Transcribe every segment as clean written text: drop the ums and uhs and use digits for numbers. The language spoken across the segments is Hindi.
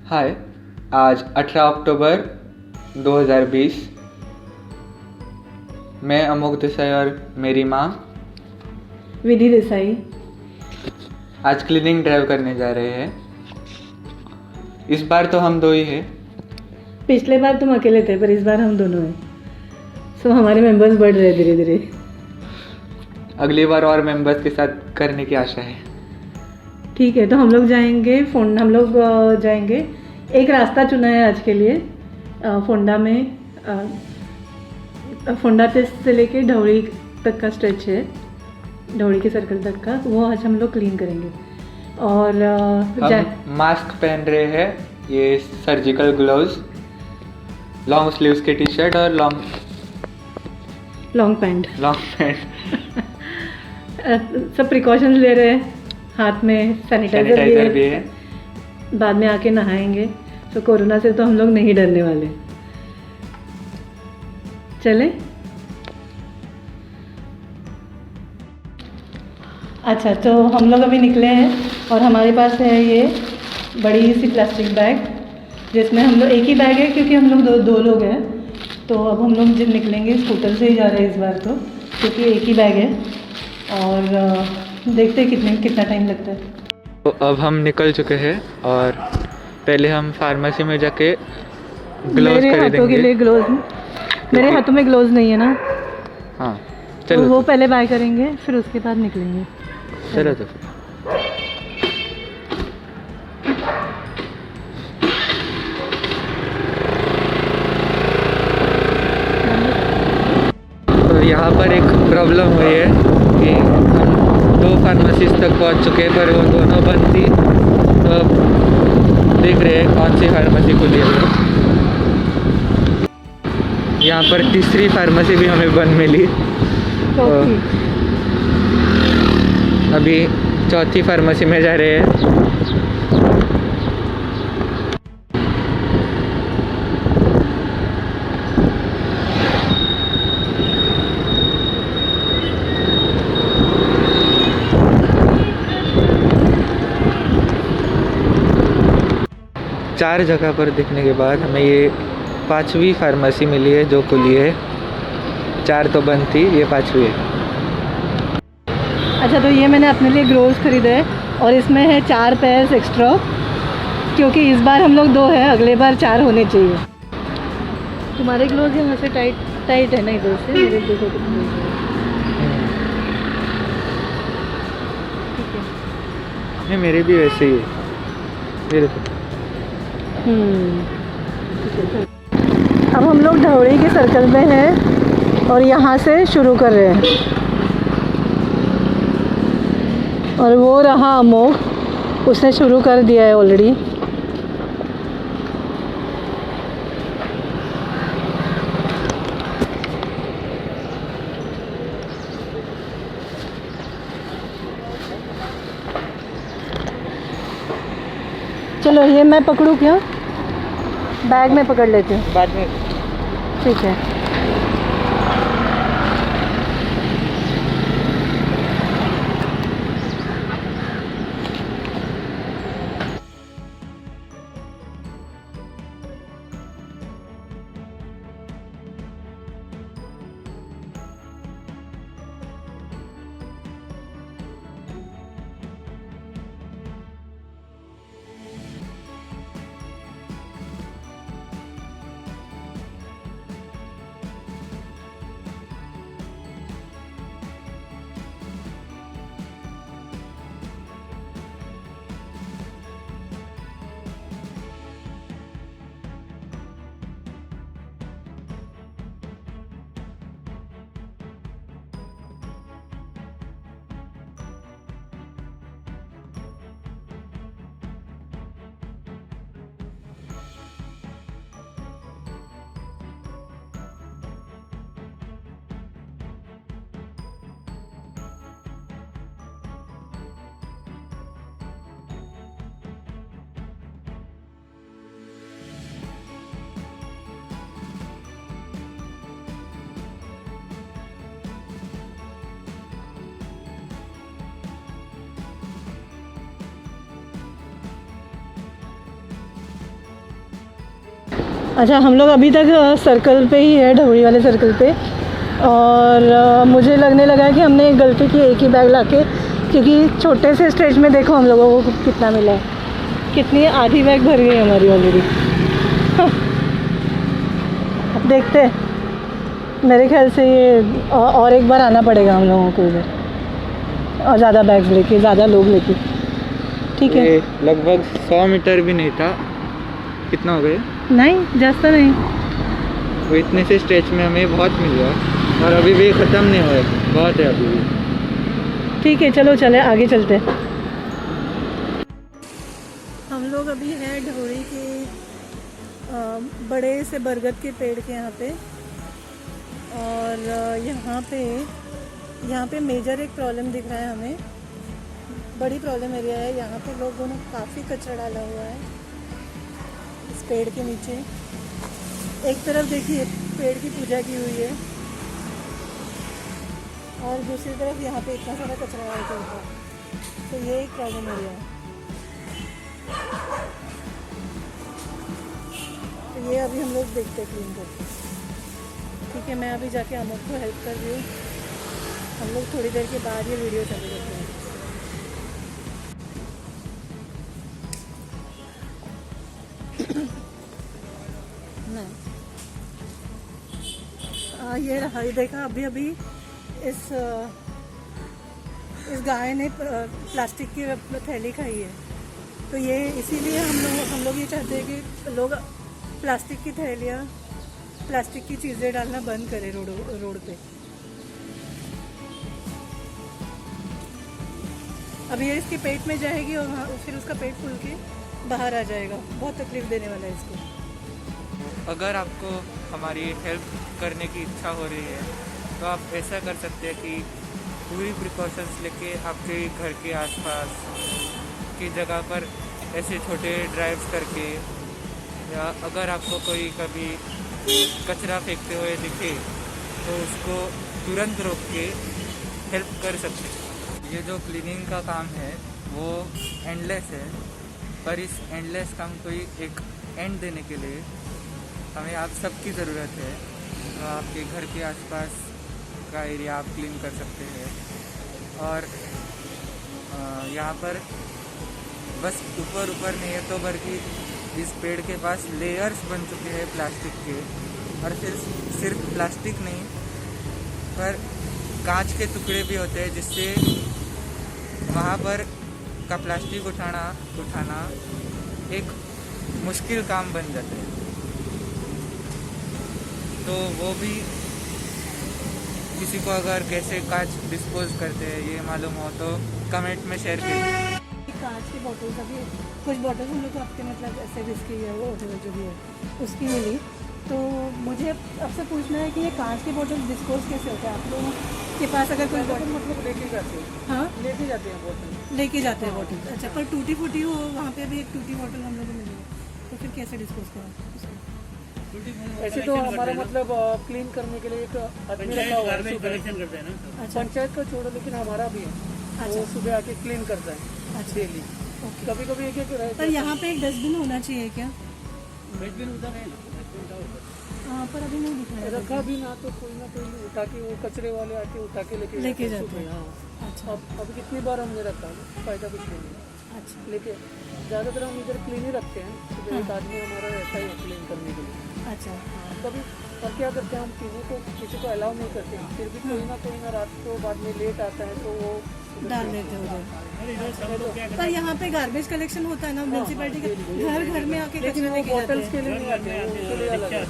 हाय, आज 18 अक्टूबर 2020। मैं अमोक देसाई और मेरी माँ विधि देसाई आज क्लीनिंग ड्राइव करने जा रहे हैं। इस बार तो हम दो ही हैं। पिछले बार तुम अकेले थे पर इस बार हम दोनों हैं। सो हमारे मेंबर्स बढ़ रहे हैं धीरे धीरे। अगली बार और मेंबर्स के साथ करने की आशा है। ठीक है, तो हम लोग जाएंगे। एक रास्ता चुना है आज के लिए। फोंडा में फोंडा से लेके ढौड़ी तक का स्ट्रेच है, ढौड़ी के सर्कल तक का। वो आज हम लोग क्लीन करेंगे। और हम मास्क पहन रहे हैं, ये सर्जिकल ग्लव्स, लॉन्ग स्लीव्स की टी शर्ट और लॉन्ग पैंट सब प्रिकॉशंस ले रहे हैं। हाथ में सैनिटाइजर भी है। बाद में आके नहाएंगे। तो कोरोना से तो हम लोग नहीं डरने वाले। चले। अच्छा, तो हम लोग अभी निकले हैं और हमारे पास है ये बड़ी सी प्लास्टिक बैग, जिसमें हम लोग एक ही बैग है क्योंकि हम लोग दो लोग हैं। तो अब हम लोग जब निकलेंगे स्कूटर से ही जा रहे हैं इस बार, तो क्योंकि एक ही बैग है। और देखते हैं कितना टाइम लगता है। तो अब हम निकल चुके हैं और पहले हम फार्मेसी में जाके ग्लव्स खरीदेंगे। हाथों के लिए ग्लव्स, मेरे हाथों में ग्लव्स नहीं है ना। हाँ तो चलो, वो पहले बाय करेंगे, फिर उसके बाद निकलेंगे। चलो तो यहाँ पर एक प्रॉब्लम हुई है कि हम दो फार्मेसीज तक पहुँच चुके हैं पर वो दोनों बंद थी। तो अब देख रहे हैं कौन सी फार्मेसी खुली है। यहाँ पर तीसरी फार्मेसी भी हमें बंद मिली। तो अभी चौथी फार्मेसी में जा रहे हैं। 4 जगह पर देखने के बाद हमें ये 5वीं फार्मेसी मिली है जो खुली है। 4 तो बंद थी, ये 5वीं है। अच्छा, तो ये मैंने अपने लिए ग्लोव्स खरीदे हैं और इसमें है 4 पेयर्स एक्स्ट्रा, क्योंकि इस बार हम लोग 2 हैं, अगले बार 4 होने चाहिए। तुम्हारे ग्लोव्स यहाँ से टाइट है ना, इधर से मेरे देखो कितने हैं। ठीक है। नहीं, मेरे भी वैसे ही है। मेरे को अब हम लोग ढौड़ी के सर्कल में हैं और यहाँ से शुरू कर रहे हैं। और वो रहा अमोक, उसने शुरू कर दिया है ऑलरेडी। चलो, ये मैं पकड़ूँ क्या? बैग में पकड़ लेती हूँ बाद में। ठीक है। अच्छा, हम लोग अभी तक सर्कल पे ही है, ढवड़ी वाले सर्कल पे। और मुझे लगने लगा है कि हमने एक गलती की एक ही बैग लाके, क्योंकि छोटे से स्ट्रेच में देखो हम लोगों को कितना मिला है, कितनी आधी बैग भर गई हमारी ऑलरेडी। अब देखते हैं, मेरे ख्याल से ये और एक बार आना पड़ेगा हम लोगों को इधर, और ज़्यादा बैग्स लेके, ज़्यादा लोग लेके। ठीक है, ये लगभग 100 मीटर भी नहीं था। कितना हो गए? नहीं ज़्यादा नहीं। वो इतने से स्ट्रेच में हमें बहुत मिल गया और अभी भी ख़त्म नहीं हुआ है, बहुत है अभी भी। ठीक है, चलो चले आगे चलते हैं। हम लोग अभी हैं ढोरी के बड़े से बरगद के पेड़ के यहाँ पे। और यहाँ पे मेजर एक प्रॉब्लम दिख रहा है हमें, बड़ी प्रॉब्लम एरिया है। यहाँ पे लोगों ने काफ़ी कचरा डाला हुआ है इस पेड़ के नीचे। एक तरफ देखिए पेड़ की पूजा की हुई है, और दूसरी तरफ यहाँ पे इतना सारा कचरा डाला हुआ है। तो ये एक प्रॉब्लम एरिया है। तो ये अभी हम लोग देखते हैं क्लीन करके। ठीक है, मैं अभी जाके अमोक को हेल्प कर रही हूँ। हम लोग थोड़ी देर के बाद ये वीडियो चालू करते हैं। नहीं, ये रहा, ये देखा अभी इस गाय ने प्लास्टिक की थैली खाई है। तो ये इसीलिए हम लोग ये चाहते हैं कि लोग प्लास्टिक की थैलियाँ, प्लास्टिक की चीज़ें डालना बंद करें रोड पे। अब ये इसके पेट में जाएगी और फिर उसका पेट फूल के बाहर आ जाएगा। बहुत तकलीफ देने वाला है इसको। अगर आपको हमारी हेल्प करने की इच्छा हो रही है तो आप ऐसा कर सकते हैं कि पूरी प्रिकॉशंस लेके आपके घर के आसपास की जगह पर ऐसे छोटे ड्राइव्स करके, या अगर आपको कोई कभी कचरा फेंकते हुए दिखे तो उसको तुरंत रोक के हेल्प कर सकते हैं। ये जो क्लीनिंग का काम है वो एंडलेस है, पर इस एंडलेस काम को एक एंड देने के लिए हमें आप सबकी ज़रूरत है। तो आपके घर के आसपास का एरिया आप क्लीन कर सकते हैं। और यहाँ पर बस ऊपर नहीं है तो बल्कि इस पेड़ के पास लेयर्स बन चुके हैं प्लास्टिक के। और फिर सिर्फ प्लास्टिक नहीं, पर कांच के टुकड़े भी होते हैं, जिससे वहाँ पर का प्लास्टिक उठाना एक मुश्किल काम बन जाता है। तो वो भी किसी को अगर कैसे कांच डिस्पोज करते हैं ये मालूम हो तो कमेंट में शेयर कीजिए। कांच की बॉटल्स, अभी कुछ बॉटल्स हम लोग को आपके मतलब ऐसे विस्की है वो जो भी है उसकी मिली। तो मुझे आपसे पूछना है कि ये कांच की बॉटल्स डिस्पोज कैसे होता है आप लोगों के पास? अगर कोई बॉटल मतलब लेके जाते हैं, हाँ लेके जाते हैं बोतल, लेके जाते हैं बॉटल। अच्छा, पर टूटी फूटी हो, वहाँ पे भी एक टूटी बॉटल हम लोग को मिली है, तो फिर कैसे डिस्पोज करें उसको? ऐसे तो हमारा मतलब क्लीन करने के लिए एक आदमी रखा हुआ है, कलेक्शन करते हैं ना। अच्छा, पंचायत का छोड़ो, लेकिन हमारा भी है, वो सुबह आके क्लीन करता है डेली। कभी कभी एक पर यहाँ पे एक डस्टबिन होना चाहिए क्या? डस्टबिन उधर है ना, हाँ, पर अभी नहीं दिखाया रखा भी ना, तो कोई ना कोई उठा के, वो कचरे वाले आके उठा के लेके जाते हैं। हाँ, अच्छा, अब कितनी बार हमने रखा, फायदा कुछ नहीं है। अच्छा, लेके ज़्यादातर हम इधर क्लीन ही रखते हैं। सुबह एक आदमी हमारा रहता है क्लीन करने के लिए। अच्छा, कभी और क्या करते हैं, हम पीने को किसी को अलाउ नहीं करते हैं, फिर भी कोई ना रात को बाद में लेट आता है तो वो डाल देते हो उधर। पर यहाँ पे गार्बेज कलेक्शन होता है ना म्यूनसिपैलिटी का, घर में आके कचरा लेके जाते होटल्स हैं। के लिए नहीं आते हैं, उसके लिए अलग है।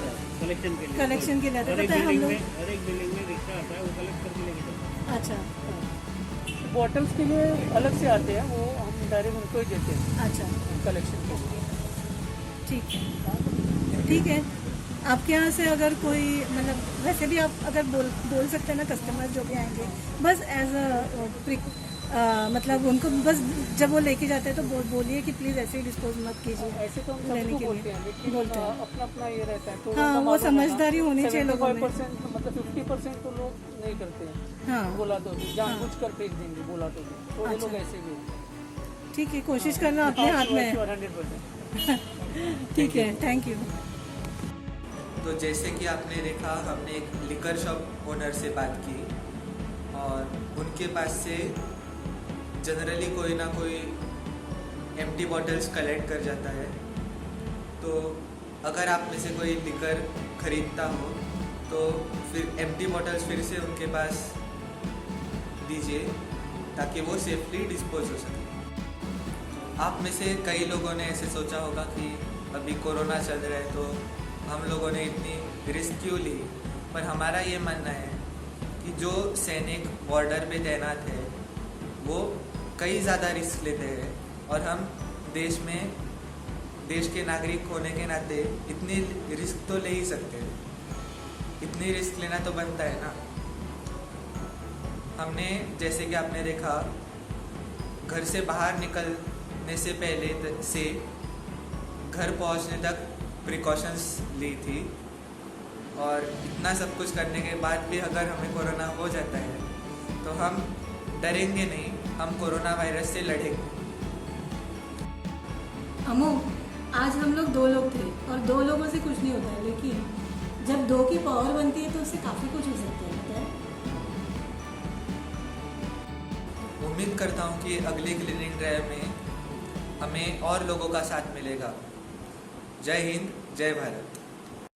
कलेक्शन के लिए आते हैं, पता है हम लोग। हर एक बिल्डिंग में रिक्शा आता है, वो कलेक्ट करके लेके जाता है। अच्छा, बॉटल्स के लिए अलग से आते हैं, वो हम डायरेक्ट उनको ही देते हैं अच्छा, कलेक्शन के लिए। ठीक है। आपके यहाँ से अगर कोई मतलब, वैसे भी आप अगर बोल सकते हैं ना कस्टमर जो भी आएंगे, बस एज मतलब उनको बस जब वो लेके जाते हैं तो बोलिए कि प्लीज़ ऐसे ही डिस्पोज मत कीजिए। ऐसे तो हम सबको बोलते हैं, लेकिन बोलते हैं। अपना अपना ये रहता है। तो हाँ, वो समझदारी होनी चाहिए लोगों में। 75% मतलब 50% तो लोग नहीं करते हैं। हाँ, बोला तो भी जानबूझ कर फेंक देंगे, बोला तो भी थोड़े लोग ऐसे भी हैं। ठीक है, कोशिश करना अपने हाथ में है। 100%। ठीक है, थैंक यू। तो जैसे कि आपने देखा, हमने एक लिकर शॉप ओनर से बात की और उनके पास से जनरली कोई ना कोई एम्प्टी बॉटल्स कलेक्ट कर जाता है। तो अगर आप में से कोई लिकर ख़रीदता हो तो फिर एम्प्टी बॉटल्स फिर से उनके पास दीजिए ताकि वो सेफली डिस्पोज हो सके। आप में से कई लोगों ने ऐसे सोचा होगा कि अभी कोरोना चल रहा है तो हम लोगों ने इतनी रिस्क क्यों ली, पर हमारा ये मानना है कि जो सैनिक बॉर्डर पे तैनात है वो कई ज़्यादा रिस्क लेते हैं और हम देश के नागरिक होने के नाते इतनी रिस्क तो ले ही सकते हैं। इतनी रिस्क लेना तो बनता है ना। हमने जैसे कि आपने देखा, घर से बाहर निकलने से पहले से घर पहुंचने तक प्रिकॉशंस ली थी और इतना सब कुछ करने के बाद भी अगर हमें कोरोना हो जाता है तो हम डरेंगे नहीं, हम कोरोना वायरस से लड़ेंगे। अमो, आज हम लोग 2 लोग थे और 2 लोगों से कुछ नहीं होता है, लेकिन जब 2 की पावर बनती है तो उससे काफ़ी कुछ हो सकता है, पता है? उम्मीद करता हूँ कि अगली क्लीनिंग ड्राइव में हमें और लोगों का साथ मिलेगा। जय हिंद, जय भारत।